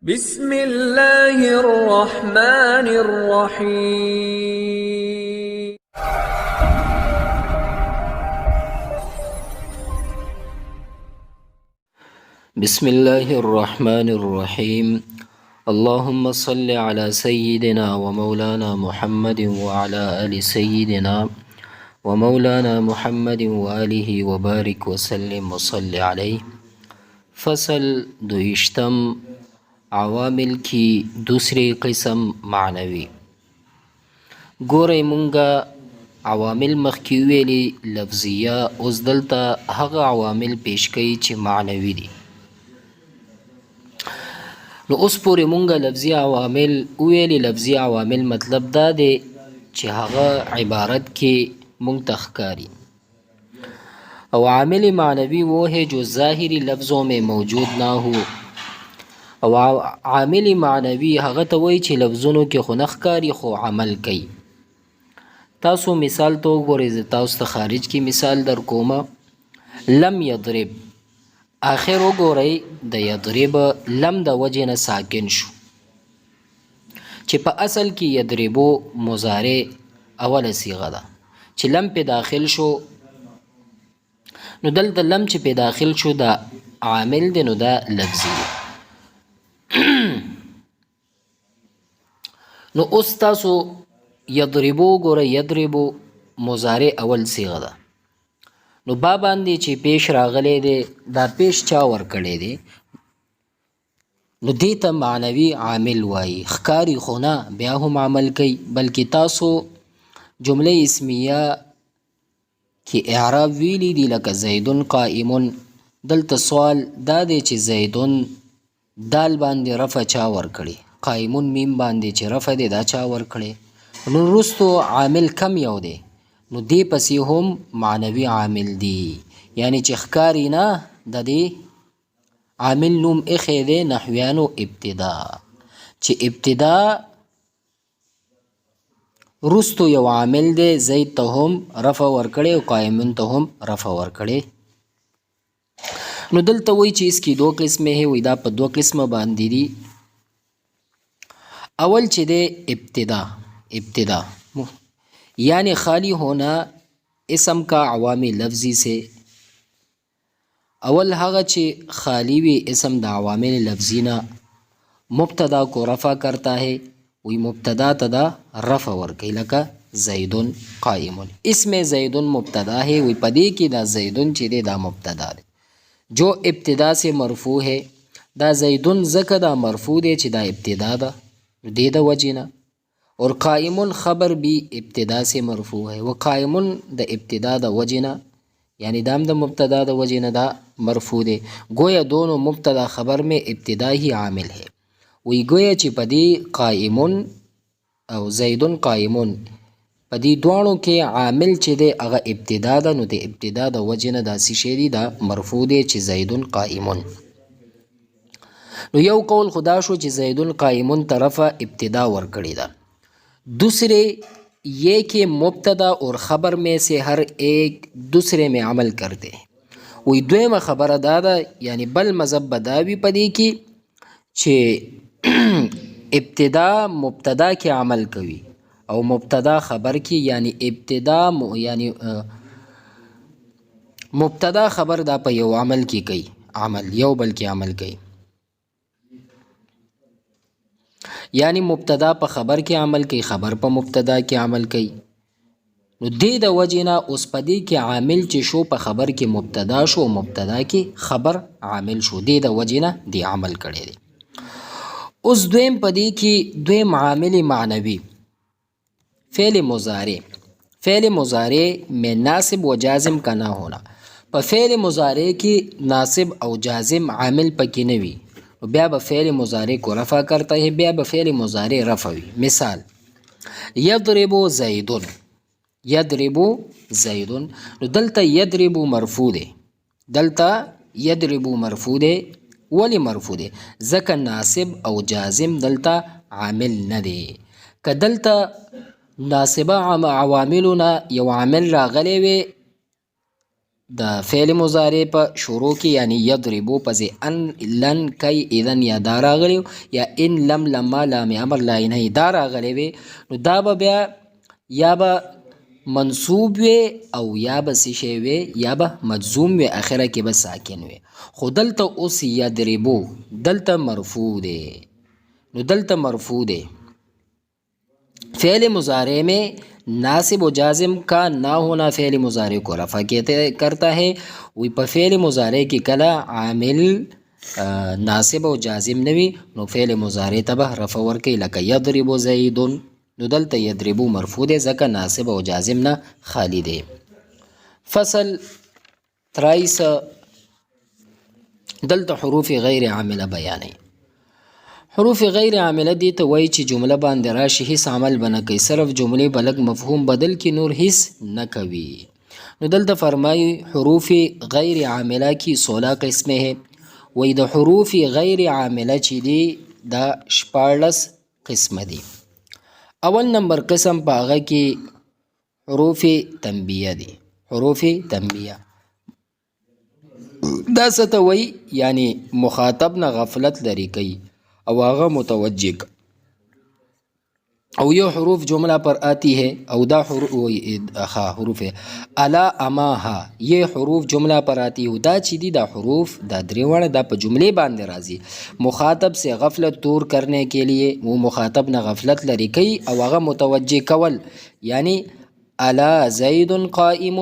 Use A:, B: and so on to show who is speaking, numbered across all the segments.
A: بسم الله الرحمن الرحيم.
B: بسم الله الرحمن الرحيم. اللهم صل على سيدنا ومولانا محمد وعلى آل سيدنا ومولانا محمد وآله وبارك وسلم وصل عليه. فصل دویشتم عوامل کی دوسری قسم معنوی. ګورئ مونږه عوامل مخکې ویلي لفظیه، اوس دلته هغه عوامل پیش کوي چې معنوي دي. نو اوس پورې مونږه لفظي عوامل ویلي. لفظي عوامل مطلب دا دی چې هغه عبارت کې مونږ ته ښکاري. او عامل معنوی وہ ہے جو ظاہری لفظوں میں موجود نہ ہو. او عامل معنوی هغه ته وایي چې لفظونو کې خو نه ښکاري خو عمل کوي. تاسو مثال تو وګورئ، زه تاسو ته خارج کې مثال در کومه. لم یضرب، آخر وګورئ د یضرب لم د وجې نه ساکن شو چې په اصل کې یضربو مضارع اوله صیغه ده چې لم په داخل شو. نو دلته لم چې په داخل شو دا عامل دی، نو دا لفظي دی. نو اوس تاسو یضربو ګوره، یضربو مضارع اول صیغه ده. نو با باندې چې پیش راغلی دی دا پیش چا ورکړی دی؟ نو دې ته معنوي عامل وایي. ښکاري خو نه، بیا هم عمل کوي. بلکې تاسو جمله اسمیه کې اعراب ویلی دی لکه زیدون قائمون. دلته سوال دا دی چې زیدون دال باندې رفع چا ورکړي؟ قائمون میم باندې چې رفع دی دا چا ورکړي؟ نو وروستو عامل کم یو دی، نو دې پسې هم معنوي عامل دی. یعنی چې ښکاري نه، د دې عامل نوم ایښی دی نحویانو ابتدا، چې ابتدا وروستو یو عامل دی، زید ته هم رفع ورکړی او قائمون ته هم رفع ورکړی. نو دلته وایي چې اس کی دو قسمیں ہے، وایي دا په دو قسمه باندې دي. اول چې دی ابتدا یعنی خالی ہونا اسم کا عوامی لفظی سے. اول هغه چې خالی وي اسم د عوامل لفظی نه، مبتدا کو رفع کرتا ہے، وی مبتدا ته دا رفع ورکوي. لکه زیدون قائمون، اسم زیدون مبتدا ہے، وی پدې کې دا زیدون چې دی دا مبتدا دی جو ابتدا سے مرفوع ہے. دا زیدون ځکه دا مرفوع دی چې دا ابتدا ده دې د وجې نه. اور قائمون خبر بھی ابتدا سے مرفوع ہے، وہ قائمون د ابتدا د وجې نه، یعنی دام د مبتدا د وجې نه دا مرفوع دی. گویا دونوں مبتدا خبر میں ابتدا ہی عامل ہے. وی گویا چې پدې قائمون او زیدون قائمون پدې دواړو کې عامل چې دی هغه ابتدا ده، نو د ابتدا د وجې نه دا څه شی دی دا مرفوع دی چې زیدون قائمون. نو یو قول خدا شو چې زیدون قائمون طرف ابتدا ورکړی ده. دوسرے یہ کہ مبتدا اور خبر میں سے ہر ایک دوسرے میں عمل کرتے ہیں. وی دویمه خبره دا ده، یعنی بل مذهب بداوی پدې کې چې ابتدا مبتدا کې عمل کوي او مبتدا خبر کې، یعنی یعنی مبتدا خبر دا په یو عمل کې کوي، عمل یو بل کې عمل کوي. یعنی مبتدا په خبر کې عمل کوي، خبر په مبتدا کې عمل کوي. نو دې د وجې نه اوس په دې کې عامل چې شو په خبر کې مبتدا شو، مبتدا کې خبر عامل شو، دې د وجې نه دې عمل کړی دی. اوس دویم په دې کې دویم عامل معنوي فعل مضارع میں ناصب و جازم کا نہ ہونا. په فعل مضارع کې ناصب او جازم عامل پکې نه وي، بیا به فعل مضارع کو رفع کرتا ہے، بیا به فعل مضارع رفع وي. مثال یضربو زیدون، یضربو زیدون. نو دلته یضربو مرفوع دی، دلته یضربو مرفوع دی. ولی مرفوع دی؟ ځکه ناصب او جازم دلته عامل نه دی. که دلته ناصبه عواملونه یو عامل راغلی وي د فعل مضارع په شروع کې یعنی یضربو پسې ان لن کای اذن یا دا راغلی یا ان لم لما لام امر لاینه دا راغلی وي نو دا به بیا یا به منصوب وي او یا به څه شی وي یا به مجزوم وي اخره کې به ساکن وي خو دلته اوس یضربو دلته مرفوع دی نو دلته مرفوع دی فعل مضارع میں ناصب و جازم کا نہ ہونا فعل مضارع کو رفع کرتا ہے وی په فعل مضارع کې کله عامل ناصب او جازم نوي نو فعل مضارع ته به رفع ورکوي لکه یضرب زید نو دلته یضربو مرفوع دی ځکه ناصب او جازم نه خالی دی. فصل 23 دلته حروف غیر عامله بیانوي. حروف غیر عامله دي ته وایي چې جمله باندې راشي هیڅ عمل به نه کوي صرف جملې به لږ مفهوم بدل کی نور هیڅ نه کوي. نو دلته فرمایي حروف غیر عامله کی 16 قسمه ہے وایي د حروف غیر عامله چې دي دا 14 قسمه دي. اول نمبر قسم په هغه کې حروف تنبیه دي. حروف تنبیه دا څه ته وایي یعنی مخاطب نه غفلت لري کوي او هغه متوجه او یہ حروف جملہ پر آتی ہے او دا حروف ہے الا اما ها یہ حروف جملہ پر آتی ہے دا چی دی دا حروف دا دریوان دا پا جملے باندے رازی مخاطب سے غفلت دور کرنے کے لیے وہ مخاطب نا غفلت لری کئی او هغه متوجه کول یعنی الا زید قائم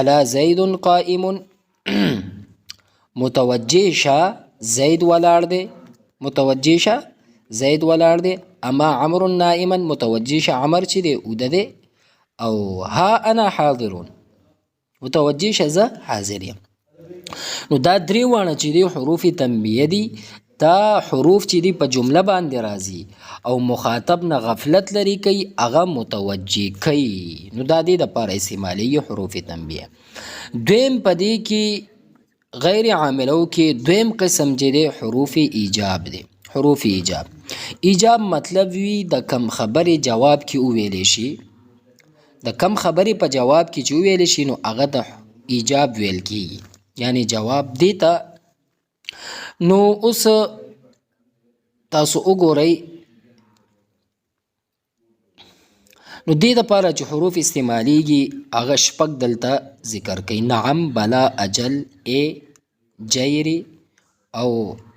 B: الا زید قائم متوجه شا زید ولاړ دی متوجه شه زید ولاړ دی اما عمر نائما متوجه شه عمر چې دی اوده دی او ها انا حاضرون متوجه شه زه حاضر یم. نو دا درې واړه چې دی حروف تنبیه دي دا حروف چې دی په جمله باندې راځي او مخاطب نه غفلت لري کوي هغه متوجه کوي نو دا دی د پاره استعمالي حروف تنبیه. دویم پدې کې غیر عاملو کې دویم قسم چې دی حروف ایجاب دی. حروف ایجاب ایجاب مطلب وی د کم خبرې جواب کې وویلی شي د کم خبرې په جواب کې چې وویلی شي نو هغه د ایجاب ویل کېږي یعنی جواب دی ته. نو اوس تاسو وګورئ نو دې دپاره چې حروف استعمالیږي هغه شپږ دلته ذکر کوي نعم بلا اجل اے جیری او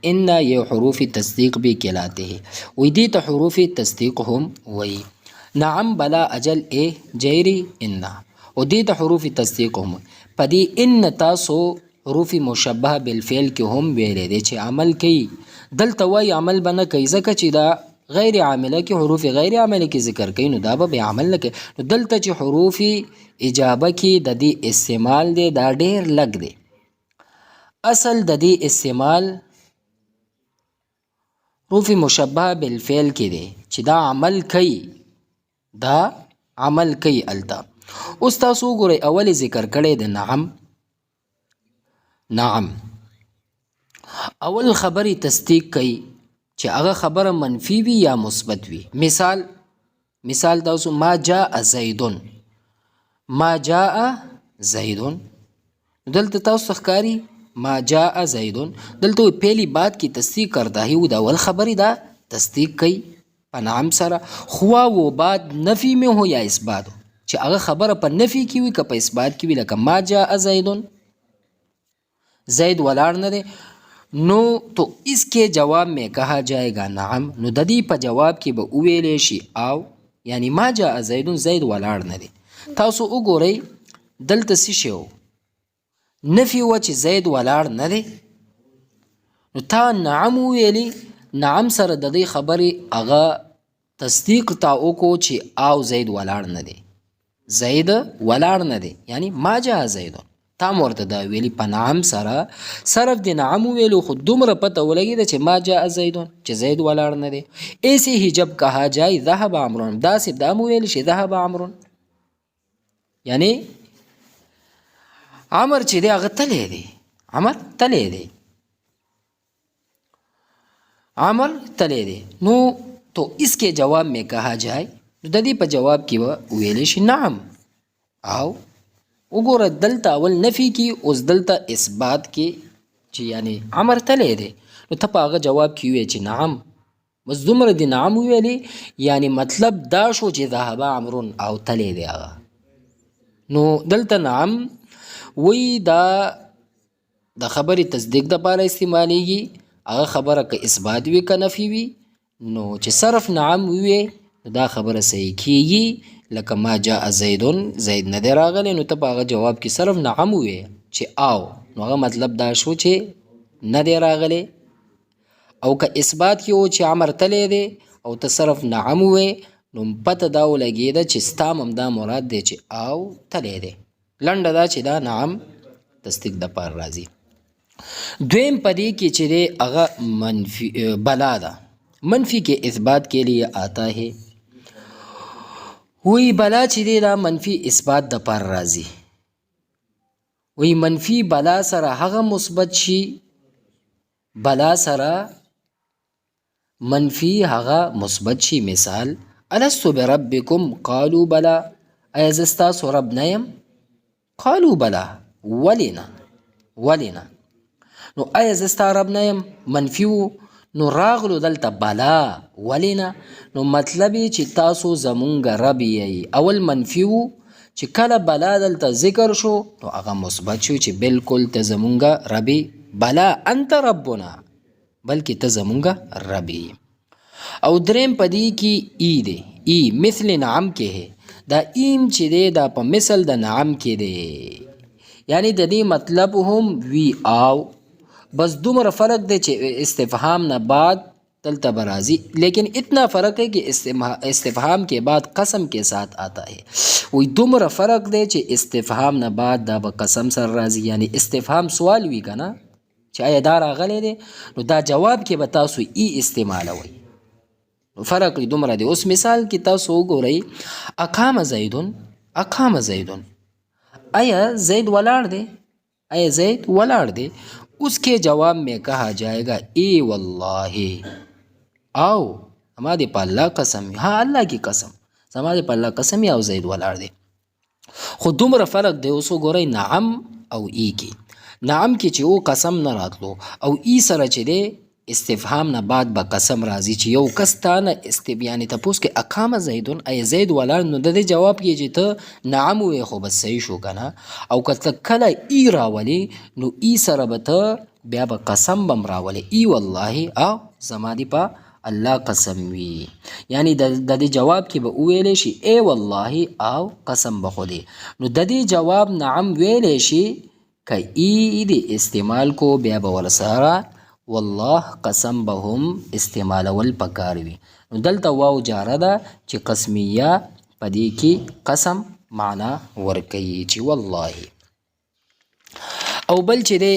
B: ان یہ حروف تصدیق بھی کہلاتے ہیں وی دی تا حروف تصدیق هم وی نعم بلا اجل اے جیری ان او دی تا حروف تصدیق هم پدی ان تاسو حروف مشبه بالفعل کې هم ویلې دي چې عمل کوي دلته وای عمل بنه کوي ځکه چې دا غیر عامله کې حروف غیر عامله کې ذکر کوي نو دا به عمل نه کوي نو دلته چې حروف اجابه کې د دې استعمال دی دا ډیر لږ دی. اصل د دې استعمال حروف مشبه بالفعل کې دی چې دا عمل کوي دا عمل کوي الته. اوس تاسو وګورئ اول ذکر کړی د نعم نعم اول خبرې تصدیق کوي چې هغه خبره منفی وي یا مثبت وي. مثال تاسو ما جاء زیدون ما جاء زیدون دلته تاسو ښکاري ما جاء زیدون دلته پہلی بات کی تصدیق کرتا ہے وہ دا اول خبری دا تصدیق کئی پا نعم سرا خواہ وہ بات نفی میں ہو یا اثبات ہو چی اگر خبر پا نفی کی ہوئی کہ پا اثبات کی ہوئی لکہ ما جاء زیدون زید ولار نہ دے نو تو اس کے جواب میں کہا جائے گا نعم نو ددی پا جواب کی با اویلے شی آو یعنی ما جاء زیدون زید ولار نہ دے. تاسو وګورئ دلته څه شی و نفی و چې زید ولاړ نه دی نو تا نعم ویلی نعم سره د دې خبرې هغه تصدیق تا وکړو چې آو زید ولاړ نه دی زید ولاړ نه دی یعنی ما جاء زیدون تا ورته دا ویلی په نعم سره صرف د نعم ویلو خو دومره پته ولګېده چې ما جاء زیدون چې زید ولاړ نه دی. ایسے ہی جب کہا جائے ذهب عمرون داسې دا مو ویلی چې ذهب عمرون یعنی عمر چې دی هغه تلی دی عمر تلی دی عمر تلی دی نو تو اس کے جواب میں کہا جائے نو د دې په جواب کې به ویلی شي نعم او وګوره دلته اول نفي کی، اوس دلته اثبات کې چې یعنی امر تلی دی، نو ته په هغه جواب کې ووایې چې نعم. بس دومره د نعم وویلې، یعنی مطلب دا شو چې ذهب عمرون او تلی دی هغه. نو دلته نعم وی دا د خبرې تصدیق دپاره استعمالیږي. هغه خبره که اثبات وي که نفي وي، نو چې صرف نعم ووی دا خبره صحیح کیږي. لکه ما جاء زیدون، زید نه دی راغلی، نو ته په هغه جواب کې صرف نعم ووی چې آو، نو هغه مطلب دا شو چې نه دی راغلی. او که اثبات کې و چې امر تلی دی او ته صرف نعم ووی، نو پته دا ولګېده چې ستا هم دا مراد دی چې آو تلی دی. لنډه دا چې دا نعم تصدیق دپاره راځي. دویم پدې کې چې دی هغه منفی بلا ده. منفی کے اثبات کے لیے آتا ہے. وی بلا چې دی دا منفی اثبات دپاره راځي. وی منفی بلا سره هغه مثبت شي، بلا سره منفی هغه مثبت شي. مثال الستو بربکم قالوا بلا، ایا زه ستاسو رب نه یم؟ قالوا بلا، ولې نه؟ نو ایا زه ستا رب نه یم منفي و، نو راغلو دلته بلا ولې نه، نو مطلب یې چې تاسو زمونږ رب یی. اول منفي و، چې کله بلا دلته ذکر شو نو هغه مثبت شو چې بالکل ته زمونږ رب یی. بلا انت ربنا، بلکې ته زمونږ رب یی. او دریم پدې کې ای دی، ای مثل نعم کې ہے. دا ایم چې دی دا په مثل د نعم کې دی، یعنی د دې مطلب هم وی آو. بس دومره فرق دی چې استفهام نه بعد دلته برازی، لیکن اتنا فرق ہے کہ استفهام کے بعد قسم کے ساتھ آتا ہے. وی دومره فرق دی چې استفهام نه بعد دا به قسم سره راځي. یعنی استفهام سوال وی کنه چې آیا دا راغلی دی، نو دا جواب کې به تاسو ای استعمالوئ. فرق دومره دی. اوس مثال کې تاسو وګورئ، اقام زیدون، اقام زیدون، آیا زید ولاړ دی؟ آیا زید ولاړ دی؟ اس کے جواب میں کہا جائے گا ای واللہ، آو زما دې په الله قسم، ہاں الله کی قسم، زما دې په الله قسم او زید ولاړ دی. خو دومره فرق دی. اوس وګورئ نعم او ای کې، نعم کې چې او قسم نه راتلو، او ای سره چې دی استفهام نه بعد به قسم راځي چې یو کس تا نه یعنې تپوس کې اقام زیدون، ای زید ولاړ، نو د دې جواب کې چې ته نعم ووایې خو بس صحیح شو که نه. او که ته کله ای راولې، نو ای سره به ته بیا به قسم به م راولې، ای والله، او زما دې په الله قسم وي. یعنی د دې جواب کې به وویلی شي ای والله او قسم به خو دی. نو د دې جواب نعم ویلی شي، که ای دې استعمال کو بیا به ورسره والله قسم به هم استعمالول پکار وي. نو دلته واو جاره ده چې قسمیه په دې کې قسم معنا ورکوي چې والله. او بل چې دی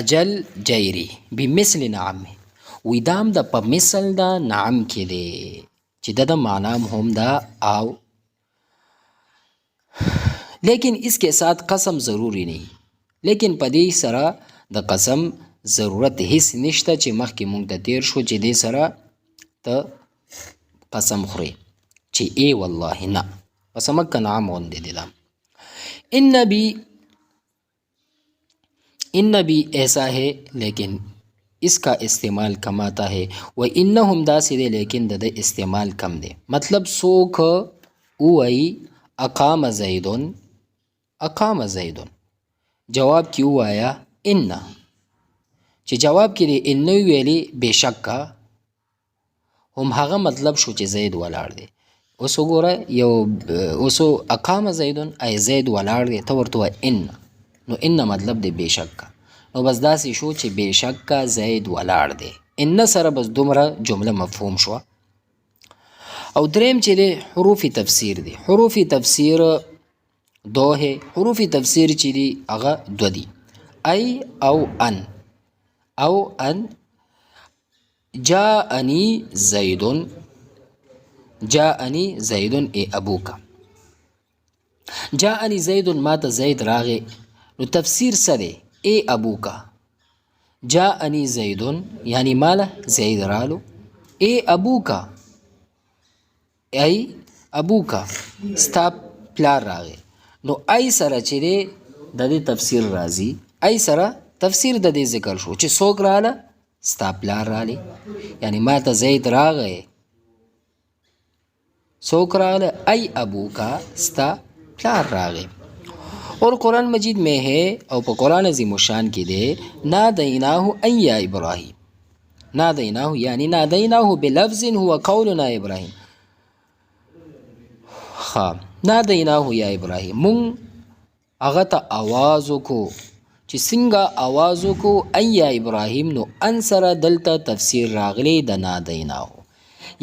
B: اجل جیری بمثل نعم، وی دام د په مثل د نعم کې دی چې د معنا هم دا آو، لیکن اس کے ساتھ قسم ضروری نہیں. لیکن په دې سره د قسم ضرورت هیڅ نشته چې مخکې مونږ ته تیر شو چې دې سره ته قسم خورې چې ای والله نه، بس مکه نعم غوندې دی دا. ان بھی ایسا ہے لیکن اس کا استعمال کم آتا ہے. و انہم داسې دی لیکن د استعمال کم دی. مطلب څوک ووایي اقام زیدون، اقام زیدون، جواب کې ووایه ان، چې جواب کې دی ان ویلی بېشکه هم هغه مطلب شو چې زید ولاړ دی. اوس وګوره یو اوسو اقام زیدون، ای زید ولاړ دی، ته ورته وایه ان، نو ان مطلب دی بېشکه، نو بس داسې شو چې بېشکه زید ولاړ دی. ان سره بس دومره جمله مفهوم شوه. او دریم چې دی حروف تفسیر دی. حروف تفسیر دو ہے. حروف تفسیر چې دی هغه دو دی، ای او ان. او ان جاءنی زیدن، جاءنی زیدن ای ابوکا، جاءنی زیدن ما ته زید راغی، نو تفسیر څه دی؟ ای ابوکا. جاءنی زیدن یعنی ماله زید رالو، ای ابوکا، ای ابوکا ستا پلار راغی، نو ای سره چې دی د دې تفسیر راځي، ای سره تفسیر د دې ذکر شو چې څوک رااله، ستا پلار رالی، یعنی ما ته زید راغی، څوک راغله، ای ابو کا، ستا پلار راغی. اور قرآن مجید میں ہے او په قرآن عظیم الشان کې دی نادیناه ان یا ابراهیم، نادیناه یعنی نادیناه بلفظ هو قولنا ابراهیم. خا نادیناه یا ابراهیم، مون هغه ته آواز وکړو چې څنګه آواز وکړو، ان یا ابراهیم، نو ان سره دلته تفسیر راغلی د نادیناه،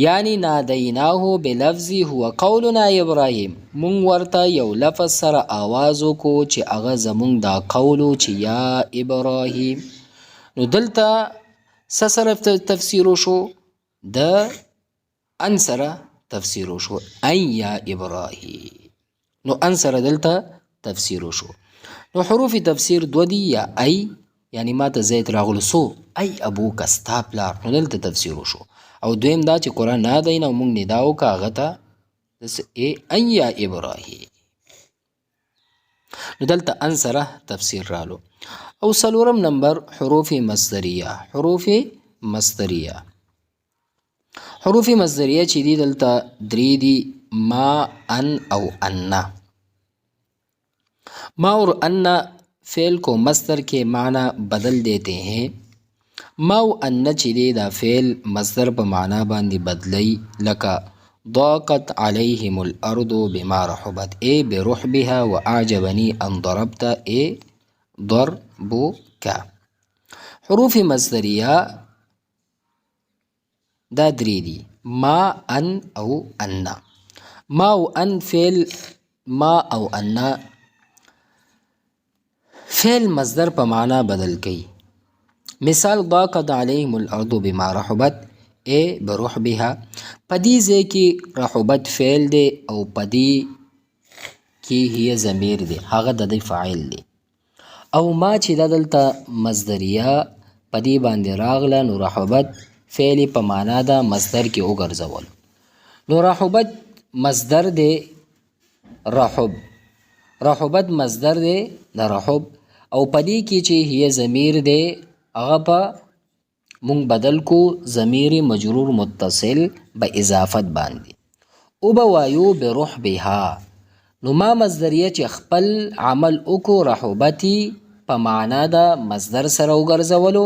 B: یعنی نادیناه بلفظ هو قولنا ابراهیم، مون ورته یو لفظ سره آواز وکړو چې هغه زمونږ دا قولو چې یا ابراهیم. نو دلته څه سره تفسیر وشو، د ان سره تفسیر وشو، ان یا ابراهیم، نو ان سره دلته تفسیر وشو. نو حروف تفسیر دو دی، یا ای یعنی ما ته زید راغلو، سو ای ابو کا، ستا پلار، نو دلته تفسیر وشو. او دویم دا چې قرآن نادین او مونږ ندا وکړه هغه ته ان یا ابراهیم، نو دلته ان سره تفسیر رالو. او څلورم نمبر حروف مصدریه. حروف مصدریه، حروف مصدریه چې دی دلته درې دي، ما، ان او انا. ما اور انا فعل کو مصدر کے معنی بدل دیتے ہیں. ما او انا چې دی دا فعل مصدر په معنا باندې بدلی، لکه ضاقت علیهم الارض بما رحبت، اے برحبها واعجبنی ان ضربت، اے ضربک. حروف مصدریه دا درې دي، ما، ان او انا. ما او ان فعل، ما او انا فعل مصدر په معنا بدل کړي. مثال ضاقت علیهم الارض بما رحبت، اے برحبها، پدی ځای کې رحبت فعل دی او پدی کې هي ضمیر دی، هغه د دې فاعل دی. او ما چې دا دلته مصدریه پدی باندې راغله، نو رحبت فعل په معنا دا مصدر کې وګرځول. نو رحبت مصدر دی، رحبت مصدر دی د رحب، او پدی کې چې هي ضمیر دی هغه په مونږ بدل کو ضمیر مجرور متصل به اضافت باندې، او به وایو برحبها. نو ما مصدریه چې خپل عمل وکړو رحبتی په معنا دا مصدر سره وګرځولو،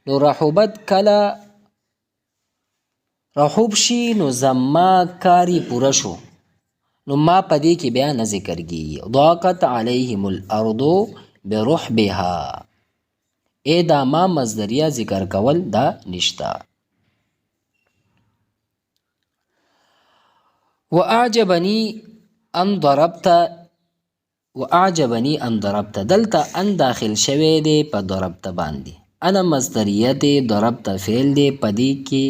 B: نو رحبت کله رحب شي نو زما کاری پوره شو، نو ما پدې کې بیا نه ذکر کیږي. ضاقت علیهم الارض برحبها، اے دا ما مصدریه ذکر کول دا نشتا. واعجبنی ان ضربت، واعجبنی ان ضربت، دلته ان داخل شوی دی په ضربت باندې، انا مصدریه دی، ضربت فعل دی، پدې کې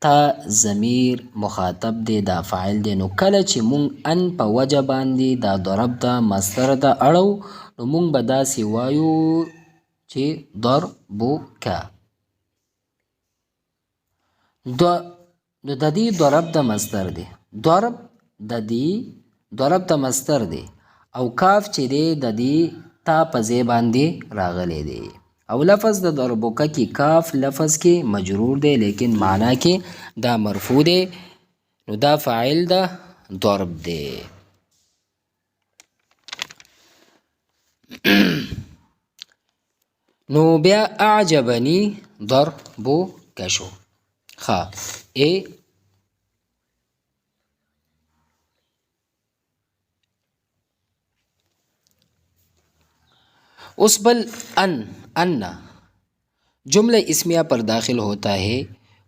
B: تا ضمیر مخاطب دی، دا فاعل دی. نو کله چې مونږ ان په وجه باندې دا ضربت مصدر ته اړو، نو مونږ به داسې وایو چې ضربک. نو د دې ضرب د مصدر دی، ضرب د دې ضرب د مصدر دی، او کاف چې دی د دې تا په ځای باندې راغلی دی. او لفظ د ضربک کې کاف لفظ کې مجرور دی لیکن معنا کې دا مرفوع دی، نو دا فاعل دا ضرب دی. نو بیا اعجبنی ضربک شو. خا اے اس بل ان جملہ اسمیہ پر داخل ہوتا ہے،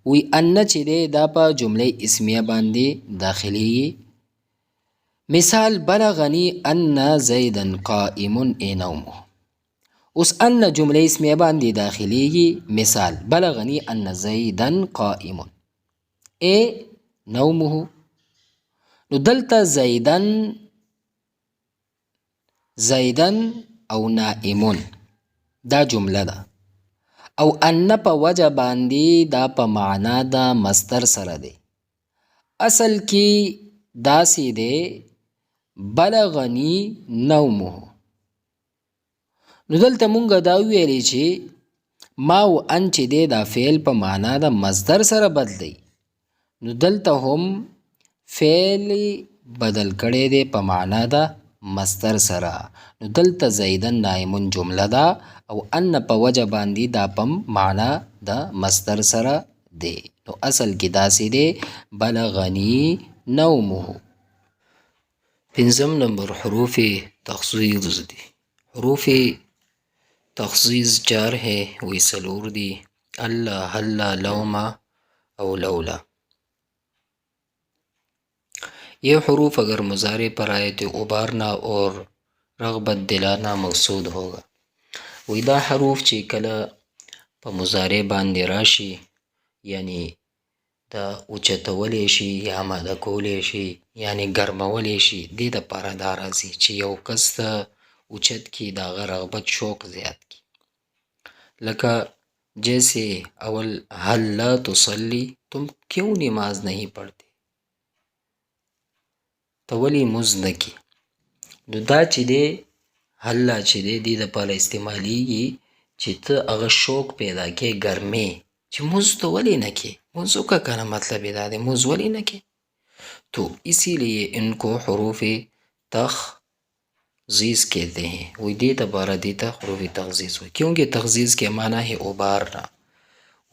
B: وی ان چې دی دا په جمله اسمیہ باندې داخلي. مثال بلغنی ان زیدن قائم اے نومه، اوس ان جمله اسمیہ باندې داخليږي. مثال بلغنی ان زیدن قائم اے نومه، نو دلته زیدن او نائمون دا جمله ده، او ان په وجه باندې دا په معنا دا مصدر سره دی. اصل کې داسې دی بلغنی نومه. نو دلته مونږ دا ویلې چې ما او ان چې دی دا فعل په معنا د مصدر سره بدلی، نو دلته هم فعل بدل کړی دی په معنا د مصدر سره. نو دلته زیدن نائمون جمله ده او ان په وجه باندې دا په معنا د مصدر سره دی. نو اصل کې داسې دی بلغنی نومه. پنځم نمبر حروف تخصیص دی. حروف تخصیص 4 ہے وہی سلور دی، اللہ، ہلا، لوما او لولا. یہ حروف اگر مضارع پر آئے تو ابارنا اور رغبت دلانا مقصود ہوگا. وی دا حروف چې کله په مضارع باندې راشي یعنی دا اوچتولی شي یا ماده کولی شي یعنی ګرمولی شي، دې دپاره دا راځي چې یو کس ته اوچت کی د هغه رغبت شوق زیات کی. لکه جیسے اول حل لا تصلی، تم کیوں نماز نہیں پڑھتے، ته ولې مونځ نه کی. نو دا چې دی حلا چې دی دې دپاره استعمالیږي چې ته هغه شوق پیدا کې ګرمې چې مونځ ته ولې نه کی، مونځ وکړه که نه، مطلب یې دا دی مونځ ولې نه کی. تو اسی لیے ان کو حروف تخصیص کہتے ہیں. وہی دے دوبارہ دیتا حروف تخصیص ہوئی کیونکہ تخصیص کے معنی ہے ابارنا.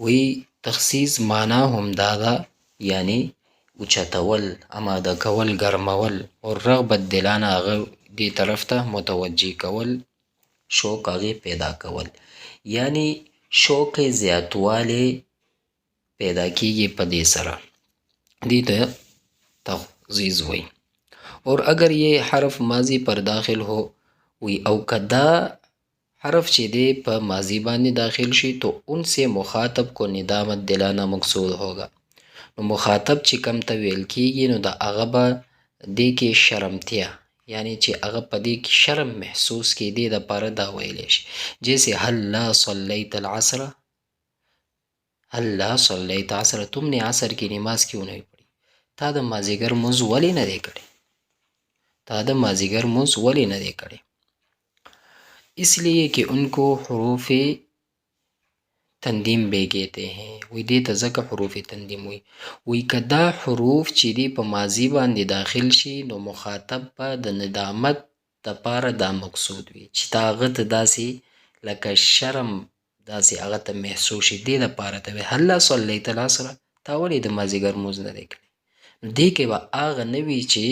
B: وہی تخصیص معنی ہم دادا یعنی اوچتول، اماده کول، ګرمول، اور رغبت دلانا هغه دې طرف ته متوجه کول، شوق هغې پیدا کول، یعنی شوق زیاتوالی پیدا کیږي په دې سره، دې ته تخصیص وایي. اور اگر یہ حرف ماضی پر داخل ہو وی او کدا حرف چې دی په ماضی باندې داخل شي تو ان سے مخاطب کو ندامت دلانا مقصود ہوگا. نو مخاطب چې کم ته ویل کیږي نو د هغه به دې کې شرمتیا یعنی چې هغه په دې کې شرم محسوس کی، دې دپاره دا ویلی شي. جیسے هل لا صلیت العصر، هل لا صلیت عصر، تم نے عصر کی نماز کیوں نہیں پڑھی، تا د مازدیګر مونځ ولې نه دی کړی، تا د مازدیګر مونځ ولې نه دی کړی. اس لیے کہ ان کو حروف تندیم بھی کہتے ہیں. وی دې ته ځکه حروف تندیم وی. وی که دا حروف چې دی په ماضي باندې داخل شي نو مخاطب به د ندامت دپاره دا مقصود وي چې تا هغه ته داسې لکه شرم داسې هغه ته محسوس شي، دې دپاره ته وي هل لا صلیت العصر، تا ولې د مازدیګر مونځ نه دی کړی. نو دې کې به هغه نه وي چې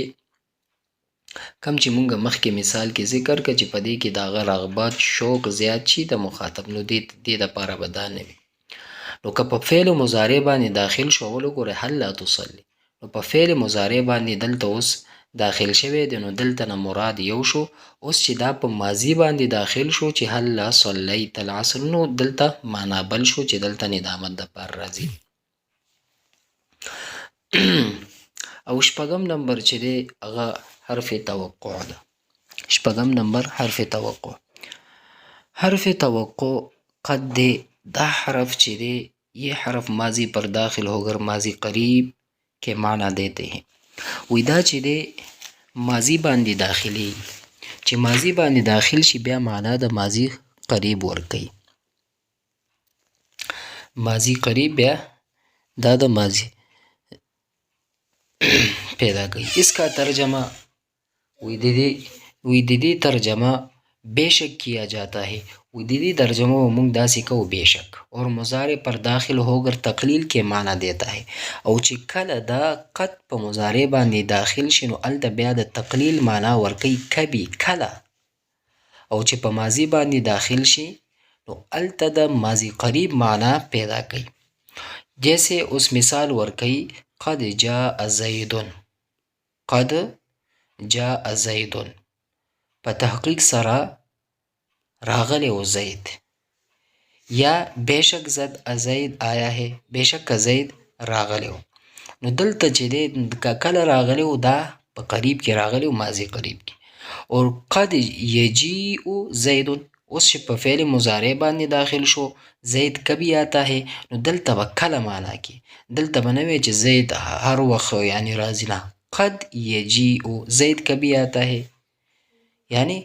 B: کم چې مونږ مخکې مثال کې ذکر کړه چې په دې کې د هغه رغبت شوق زیات شي د مخاطب، نو دې دپاره به دا نه وي. نو که په فعل مضارع باندې داخل شو، اول وګورئ هل لا تصلی، نو په فعل مضارع باندې دلته اوس داخل شوی دی، نو دلته نه مراد یو شو. اوس چې دا په ماضي باندې داخل شو چې هل لا صلیت العصر، نو دلته معنا بل شو چې دلته ندامت دپاره راځي. او شپږم نمبر چې دی هغه حرف توقع ده. شپږم نمبر حرف توقع. حرف توقع قد دے دا حرف چې دی یہ حرف ماضی پر داخل ہو کر ماضی قریب کے معنی دیتے ہیں. وی دا چې دی ماضی باندې داخلی چې ماضی باندې داخل شي بیا معنا د ماضی قریب ورکوي. ماضی قریب بیا دا د ماضی پیدا کوي. اس کا ترجمہ وی دیدی ترجمہ بے شک کیا جاتا ہے. وی دیدی ترجمہ و مونږ داسې کوو بے شک، اور مضارع پر داخل ہو کر تقلیل کے معنی دیتا ہے. او چې کله دا قد په مضارع باندې داخل شي نو هلته بیا د تقلیل معنا ورکوي کبي کله. او چې په ماضي باندې داخل شي نو هلته د ماضي قریب معنا پیدا کوي. جیسے اوس مثال ورکوي قد جاء زیدن، قد جاء زیدن په تحقیق سره راغلی و زید، یا بے شک زید آیا ہے، بے شک زید راغلی و. نو دلته چې دی کله راغلی و دا په قریب کې راغلی و ماضی قریب کې. اور قد یجیء زیدن اوس چې په فعل مضارع باندې داخل شو زید کبھی آتا ہے نو دلته به کله معنا کې، دلته به نه وی چې زید هر وخت یعنی راځي، نه قد یجیء زید کبھی آتا ہے، یعنی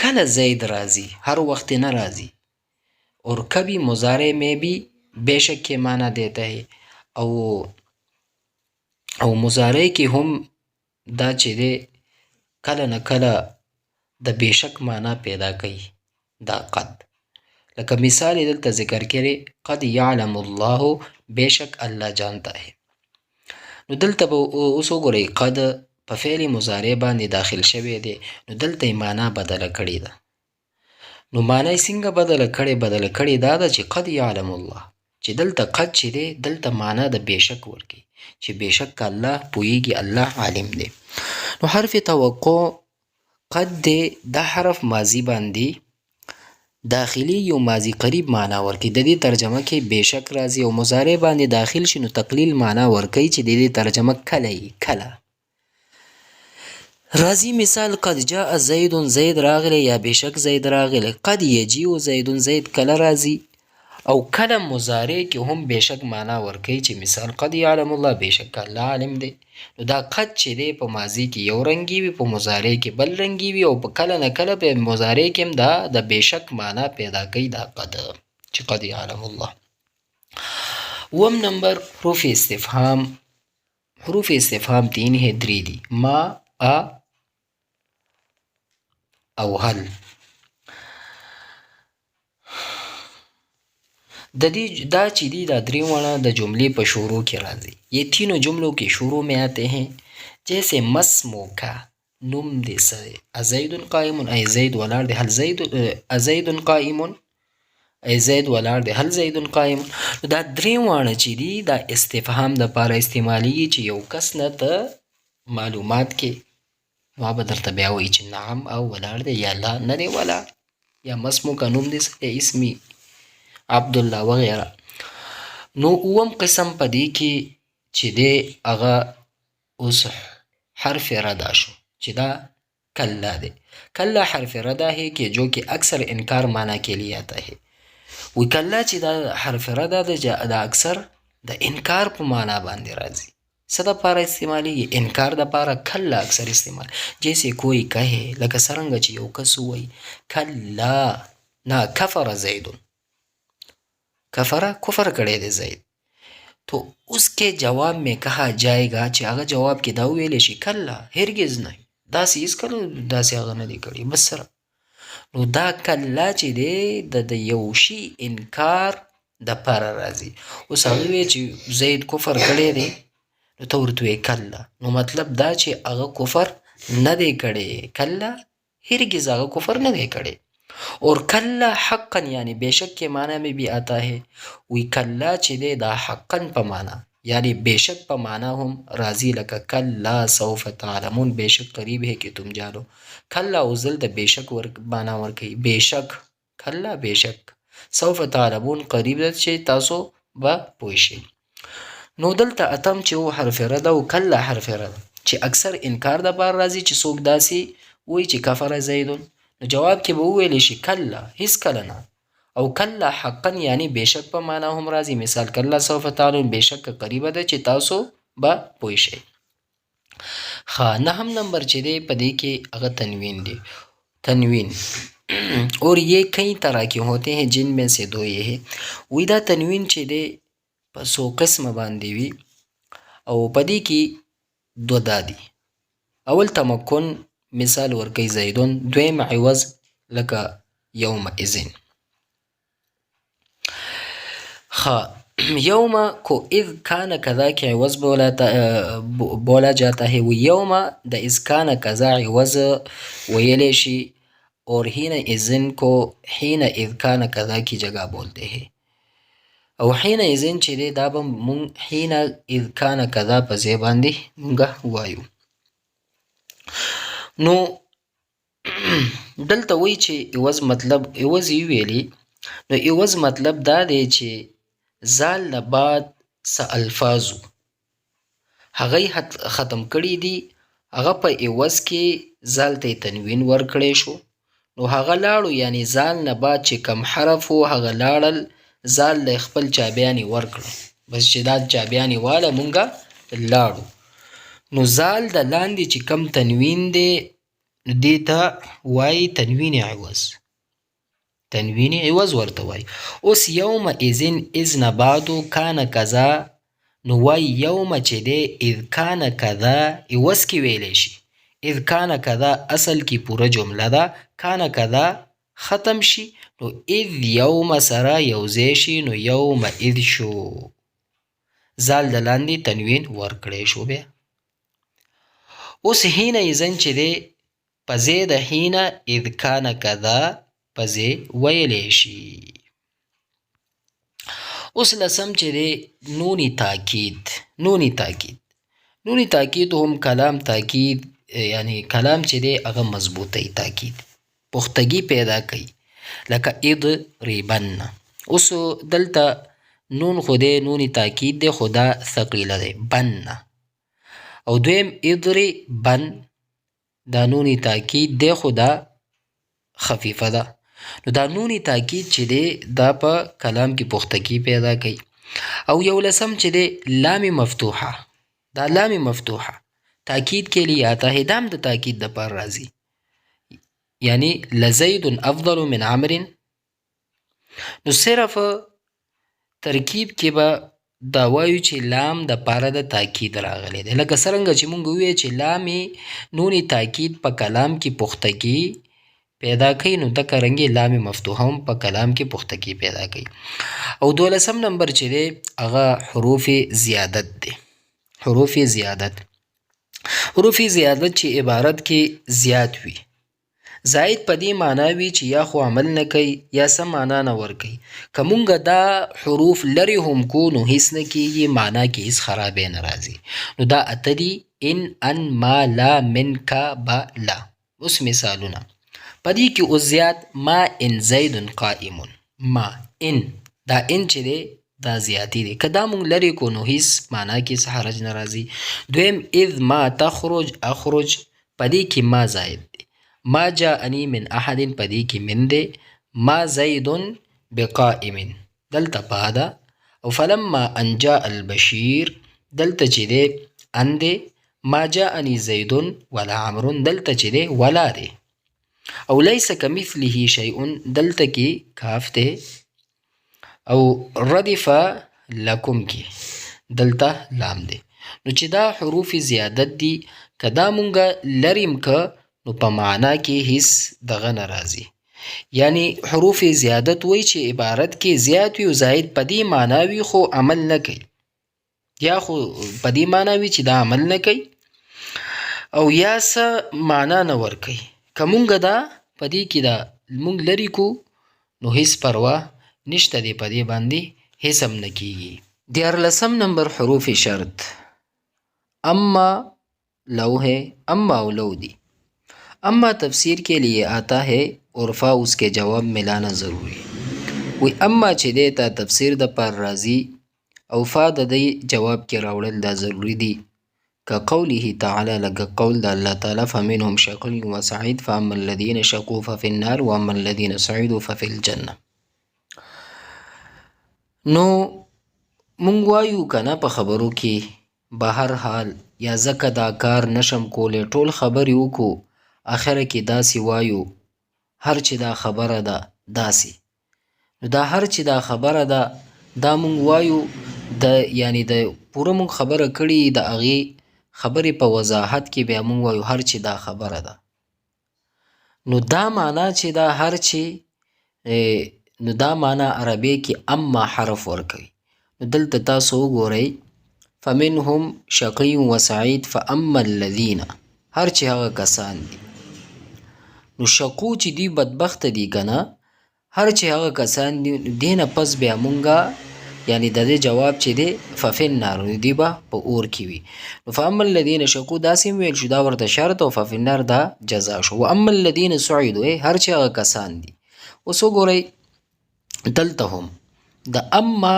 B: کل زید راضی، ہر وقت نہ راضی. اور کبھی مضارع میں بھی بے شک کے معنی دیتا ہے، او مضارع کې هم دا چې دی کله نه کله د بے شک معنی پیدا کوي دا قد. لکه مثال یې دلته ذکر کړی قد یعلم الله، بے شک الله جانتا ہے. نو دلته به اوس وګورئ قد په فعل مضارع باندې داخل شوی دی، نو دلته یې معنی بدله کړې ده. نو معنی څنګه بدله کړې دا ده چې قد یعلم الله، چې دلته قد چې دی دلته معنی د بے شک ورکوي، چې بے شک الله پوهیږي، الله عالم دی. نو حرف توقع قد دی، دا حرف ماضی باندې داخلي یو ماضی قریب معنا ورکوي، د دې ترجمه کې بے شک راځي، او مضارع باندې داخل شي نو تقلیل معنا ورکوي چې د دې ترجمه کله یي کله راځي. مثال قد جاء زید، زید راغلی یا بے شک زید راغلی. قد یجیء زید، زید کله راځي. او کله مضارع کې هم بے شک معنا ورکوي، چې مثال قد یعلم الله، بے شک الله عالم دی. نو دا قد چې دی په ماضي کې یو رنګي وي، په مضارع کې بل رنګي وي، او په کله نه کله په مضارع کې هم دا د بے شک معنا پیدا کوي دا قد، چې قد یعلم الله. وم نمبر حروف استفهام. حروف استفهام 3 ہے، 3 دی، ما، ا او هل. دا چې دی دا درې واړه د جملې په شروع کې راځي. یہ تینوں جملوں کے شروع میں آتے ہیں. جیسے مسمو کا، نم دې څه دی؟ ازید قائم، ای زید ولاړ دی. هل زید ازید قائم، ای زید ولاړ دی. هل زید قائم. دا درې واړه چې دي دا استفهام دپاره استعمالیږي چې یو کس نه ته معلومات کې نو به درته بیا وایي چې نعم او ولاړ دی، یا لا نه دی ولاړ، یا مسمو کا نوم دې څه دی؟ اسمی عبدالله وغیره. نو اوم قسم په دې کې چې دی هغه اوس حرف ردا شو، چې دا کلا دی. کلا حرف ردا ہے کہ جو کہ اکثر انکار معنی کے لیے آتا ہے. وی کلا چې دا حرف ردا دی دا اکثر د انکار په معنی باندې راځي. څه دپاره استعمالیږي؟ انکار دپاره کلا اکثر استعمال. جیسے کوئی کہے، لکه څرنګه چې یو کس ووایي کلا نه کفر زیدون، کفر کفر کړی دی زید، تو اس کے جواب میں کہا جائے گا چې هغه جواب کې دا وویلی شي کلا هرگز نه، داسې هېڅکله داسې هغه نه دی کړی بس سره. نو دا کلا چې دی د یو شي انکار دپاره راځي. اوس هغه وویل چې زید کفر کړی دی، نو ته ورته وایې کلا، نو مطلب دا چې هغه کفر نه دی کړی، کلا هرگز هغه کفر نه دی کړی. اور کلا حقا یعنی بے شک کے معنی میں بھی آتا ہے. وی کلا چې دی دا حقا په معنی یعنی بے شک په معنی هم راځي، لکه کلا سوف تعلمون، بے شک قریب ہے کہ تم جانو. کلا اوزل د بے شک معنی ورکوي، بے شک کلا بے شک، سوف تعلمون قریب ده چې تاسو به پوه شئ. نو دلته اتم چې و حرف رد او کلا حرف رد چې اکثر انکار دپاره راځي، چې څوک داسې وایي چې کفر زیدون، نو جواب کې به وویلی شي کلا هیڅ کله نه. او کلا حقا یعنی بے شک په معنا هم راځي. مثال کلا سوف تعلمون، بے شک قریبه ده چې تاسو به پوه شئ. نهم نمبر چې دی په دې کې هغه تنوین دی. تنوین اور یہ کئی طرح کے ہوتے ہیں جن میں سے دو یہ ہے. وی دا تنوین چې دی په څو قسمه باندې وي، او په دې کې دو دا دي. اول تمکن، مثال ورکی زیدون. دویم عوض لکه یوم اذن. یوم کو اذ کان کذا کے عوض بولا جاتا ہے. وہ یوم دا اذ کان کذا عوض ویلے شی، اور حین اذن کو حین اذ کان کذا کی جگہ بولتے ہیں. او حین اذن چې دی دا به مونږ حین اذ کان کذا په ځای باندې مونږه وایو. نو دلته وایي چې عوض مطلب عوض یې ویلي، نو عوض مطلب دا دی چې زال نه بعد څه الفاظو هغه ختم کړي دي، هغه په عوض کې زال ته تنوین ورکړی شو، نو هغه لاړو، یعنی زال نه بعد چې کم حرف و هغه لاړل، زال له خپل چابیانې ورکړو، بس چې دا چابیانې واله مونږه لاړو. نو زال د لاندې چې کم تنوین دی نو دې ته وایي تنوین عوض، تنوین عوض ورته وایي. اوس یوم اذن اذ نه بعدو کانه کذا، نو وایي یوم چې دی اذ کانه کذا عوض کې ویلی شي. اذ کانه کذا اصل کې پوره جمله ده، کانه کذا ختم شي نو اذ یوم سره یوځای شي نو یوم اذ شو. زال د لاندې تنوین ورکړی شو. بیا اوس حین اذن چې دی په ځای د حین اذ کانه کذا په ځای ویلی شي. اوس لسم چې دی نونی تاکید. نونی تاکید، نونی تاکید هم کلام تاکید یعنی کلام چې دی هغه مضبوطی تاکید پختګي پیدا کوي لکه اضربن. اوس دلته نون خو دی نونی تاکید دی خو دا ثقیله دی بن، او دویم اضربن دا نونی تاکید دی خو دا خفیفه ده. نو دا نونی تاکید چې دی دا په کلام کې پختګي پیدا کوي. او یو لسم چې دی لام مفتوحه، دا لام مفتوحه تاکید کے لیے آتا ہے، دام د تاکید د پر راځي، یعنی لزید افضل من عمر. نو صرف ترکیب کې به دا وایو چې لام د پاره د تاکید راغلی دی، لکه څرنګه چې مونږ وویل چې لام نون تاکید په کلام کې پختګي پیدا کوي، نو دکه رنګې لام مفتوحه هم په کلام کې پختګي پیدا کوي. او دولسم نمبر چې دی هغه حروف زیادت دی. حروف زیادت، حروف زیادت چې عبارت کې زیات وي، زائد په دې معنا وي چې یا خو عمل نه کوي یا څه معنا نه ورکوي. که مونږ دا حروف لرې هم کو نو هیڅ نه کېږي، معنا کې هیڅ خرابی نه راځي. نو دا اته دي ان، ان، ما، لا، من، کا، با، لا. اوس مثالونه په دې کې اوس زیات ما ان زید قائم، ما ان، دا ان چې دی دا زیاتی دی، که دا مونږ لرې کو نو هیڅ معنا کې څه حرج نه راځي. دویم اذ ما تخرج اخرج په دې کې ما زاید دی. ما جاءنی من احد په دې کې من دی. ما زید بقائم دلته با ده. او فلما ان جاء البشیر دلته چې دی ان دی. ما جاءنی زید ولا عمر دلته چې دی ولا دی. او لیس کمثله شیء دلته کې کاف دی. او ردف لکم کی دلته لام دی. نو چې دا حروف زیادت دی که دا مونږه لریم که نو په معنا کې هیڅ دغه نه راځي، یعنی حروف زیادت وای چې عبارت کې زیات وي او زائد په دې معنا وي خو عمل نه کوي، یا خو په دې معنا وي چې دا عمل نه کوي او یا څه معنا نه ورکوي. که مونږه دا په دې کې دا مونږ لري کو نو هیڅ پروا نشته دی، په دې باندې هیڅ هم نه کیږي. دیارلسم نمبر حروف شرط. اما لو ہے، اما او لو دی. اما تفسیر کے لیے آتا ہے اور فا اس کے جواب میں لانا ضروری. وی اما چې دی تا تفسیر د پر راځي او فا د دی جواب کې راوړل دا ضروری دی. که قوله تعالی لکه قول د الله تعالی فمنهم شقی و سعید فاما الذین شقوا ففی النار واما الذین سعیدوا ففی الجنه. نو مونږ وایو که نه په خبرو کې بهر حال یا ځکه دا کار نشم کولی ټول خبرې وکړو اخره کې داسې وایو هر چې دا خبره ده داسې. نو دا هر چې دا خبره ده دا مونږ وایو د یعنی د پوره مونږ خبره کړي د هغې خبرې په وضاحت کې بیا مونږ وایو هر چې دا خبره ده. نو دا معنا چې دا هر چې نو دا معنا عربی کې اما حرف ورکوي. نو دلته تاسو وګورئ فمنهم شقی و سعید فاما الذین هر چې هغه کسان دي. نو شقو چې دی بدبخت دي که نه هر چې هغه کسان دي دې نه پس بیا مونږه یعنی د دې جواب چې دی ففی النار دی به په اور کې وي. نو فاما الذین شقو داسې ویل شو دا ورته شرط او ففی النار دا جزا شو. و اما الذین سعیدوا هر چې هغه کسان دي. اوس وګورئ دلته هم د اما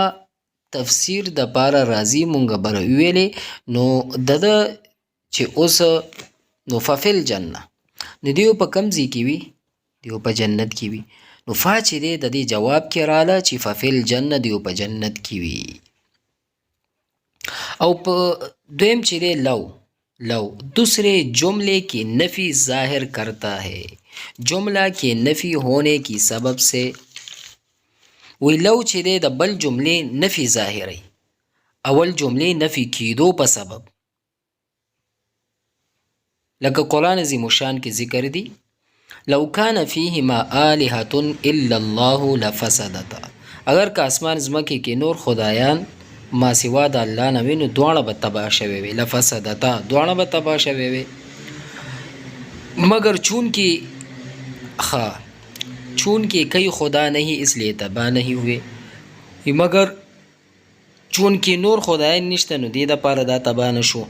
B: تفسیر د پاره راځي مونږه بره ویلې نو د چې اوس نو ففل جنه نو دیو په کم ځای کې وي دیو په جنت کې وي. نو فا چې دی د دې جواب کې رااله چې ففل جنه دیو په جنت کې وي. او په دویم چې دی لو لو دوسرے جملے کی نفی ظاہر کرتا ہے، جملہ کے نفی ہونے کی سبب سے. وی لو چې دی د بل جملې نفی ظاهروي، اول جملې نفی کیدو په سبب. لکه قرآن عظیم الشان کې ذکر دی لو کان فیهما آلهة الا الله لفسدتا، اگر که اسمان زمکې کې نور خدایان ما سوا د الله نه وي نو دواړه به تباه شوي وي. لفسدتا دواړه به تباه شوي وي. مگر چون کہ کئی خدا نہیں اس لیے تباہ نہیں ہوئے، مگر چون کې نور خدایان نشته نو دې دپاره دا تباه نشو.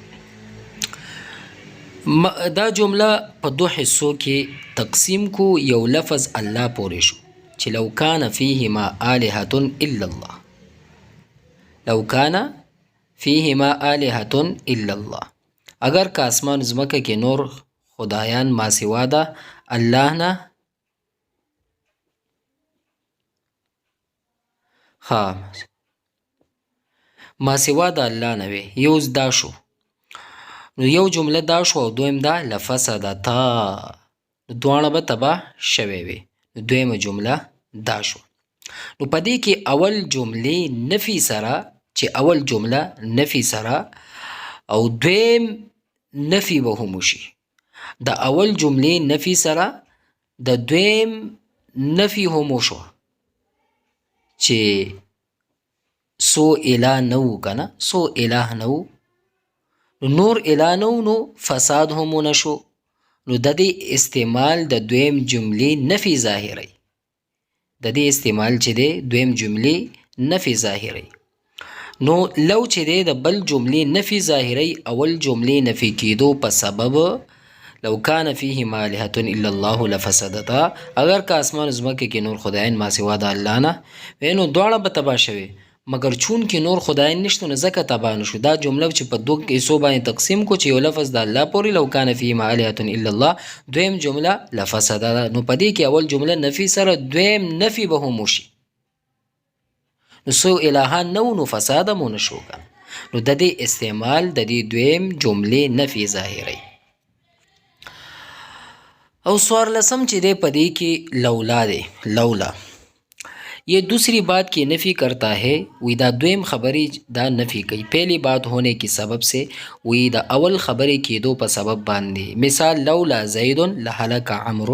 B: دا جمله په دو حصو کې تقسیم کو. یو لفظ الله پورې شو چې لو کان فیهما آلهة الا الله، لو کان فیهما آلهة الا الله، اگر که اسمان زمکه کې نور خدایان ما سوا ده الله نه ما سوا د الله نه وي. یو دا شو، نو یو جمله دا شو او دویم دا لفسدتا، دواړه به تباه شوي وي. نو دویمه جمله دا شو. نو په دې کې اول جملې نفي سره چې اول جمله نفي سره او دویم نفي به هم وشي. د اول جملې نفي سره د دویم نفي هم وشو چې سو اله نو کنه، سو اله نو، نور اله نو، نو فساد هم نشو. نو د دې استعمال د دویم جملې نفي ظاهري، د دې استعمال چې دی دویم جملې نفي ظاهري. نو لو چې دی د بل جملې نفي ظاهري اول جملې نفي کیدو په سبب لو کان فیهما آلهة الا الله لفسدتا، اگر که اسمان زمکه کې نور خدایان ما سوا د الله نه وی نو دواړه به تباه شوي، مگر چون کې نور خدایان نشته نو ځکه تباه نشو. دا جمله چې په دوه حصو باندې تقسیم کو چې یو لفظ د الله پورې لو کان فیهما آلهة الا الله، دویم جمله لفسدتا. نو په دې کې اول جمله نفي سره دویم نفي به هم وشي، نو سو الهان نو، نو فساد هم نشو کنه. نو د دې استعمال د دې دویم جملې نفي ظاهري. او څوارلسم چې دی په دې کې لولا دی. لولا یہ دوسری بات کی نفی کرتا ہے، وی دا دویم خبری دا نفی کئی پہلی بات ہونے کی سبب سے، وی دا اول خبری کی دو پا سبب باندے. مثال لولا زید لہلک عمر،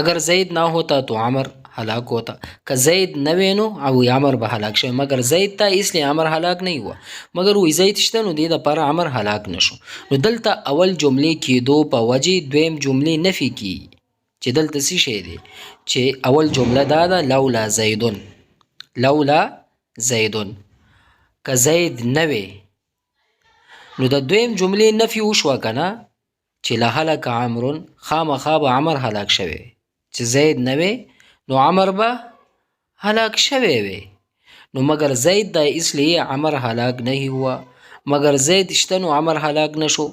B: اگر زید نہ ہوتا تو عمر ہلاک ہوتا. کہ زید نوے نو او عمر به هلاک شوی، مگر زید تا اس لیے عمر هلاک نه هوا، مگر وی زید شته نو دې دپاره عمر هلاک نشو. نو دلته اول جملې کېدو په وجې دویم جملې نفي کی چې دلته څه شی دی چې اول جمله دا ده لولا زیدون، لولا زیدون که زید نوې، نو د دویم جملې نفي وشوه کنه چې لهلک عمر، خامخا به عمر هلاک شوی چې زید نوې نو عمر به ہلاک شوی وی. نو مگر زید دا اس لیے عمر ہلاک نہیں ہوا، مگر زید شته نو عمر ہلاک نشو،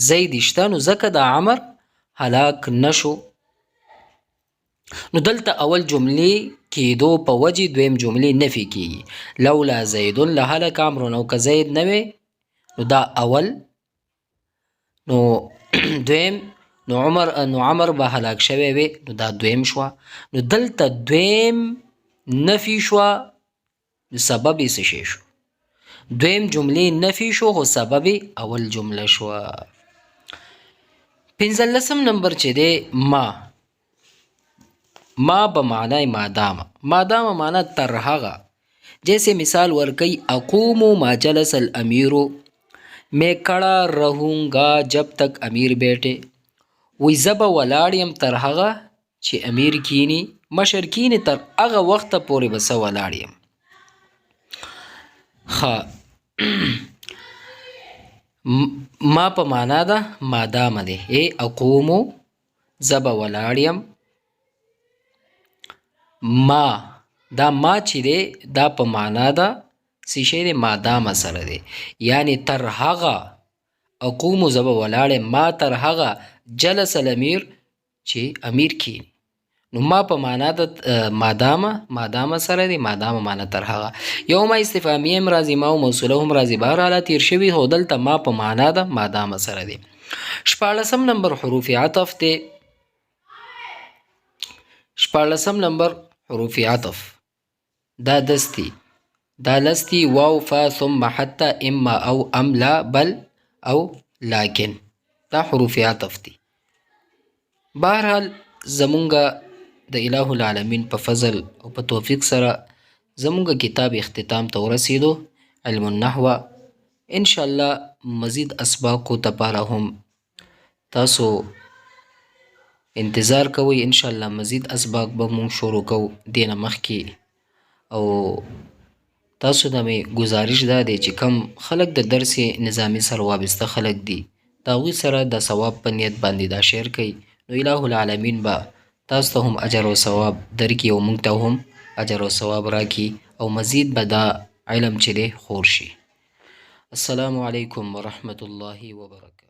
B: زید شته نو ځکه دا عمر ہلاک نشو. نو دلته اول جملې کېدو په وجې دویم جملې نفي کیږي. لولا زید لهلک عمر، نو که زید نه وی نو دا اول، نو دویم نو عمر به هلاک شوی وی، نو دا دویم شوه. نو دلته دویم نفي شوه، نو سبب یې څه شی شو؟ دویم جملې نفي شو خو سبب اول جمله شوه. پنځلسم نمبر چې دی ما به معنی مادام، مادام معنی تر هغه. جیسے مثال ورکی اقوم ما جلس الامیر، میں کھڑا رہوں گا جب تک امیر بیٹھے. وی زبا ولاړ یم تر هغه چې امیر کینی، مشر کینی تر هغه وخته پورې به زه ولاړ یم. ما په معنا ده مادامه دی. اقومو زبا ولاړ یم، ما دا ما چې دی دا په معنا ده څه شی دی مادامه سره دی، یعنی تر هغه اقومو زبا ولاړ یم ما تر هغه جلس الامیر چې امیر کینی. نو ما په معنا د مادامه سره دی، مادامه معنا تر هغه. یو ما استفهامیه هم راځي، ما او موصوله هم راځي، بهرحاله تیر شوي، خو دلته ما په معنا د مادامه سره دی. 14 نمبر حروف عطف دی. 14 نمبر حروف عطف دا دستی، دا لستی واو فا ثم حتی اما او ام لا بل او لیکن، دا حروف عطف دی. بهرحال زمونږه د الہ العالمین په فضل او په توفیق سره زمونږه کتاب اختتام ته ورسېدو، علم النحو. انشاءالله مزید اسباقو دپاره هم تاسو انتظار کوئ. انشاءالله مزید اسباق به مونږ شروع کوو دې نه مخکې. او تاسو ته مې ګزارش دا دی چې کم خلک د درس نظامي سره وابسته خلک دي، د هغوی سره د ثواب په نیت باندې دا شیر کوي، نو الہ العالمین به تاسو ته هم اجر او ثواب درکړي او موږ ته هم اجر او ثواب راکړي، او مزید به دا علم چې دی خور شي. السلام علیکم ورحمة الله وبرکاته.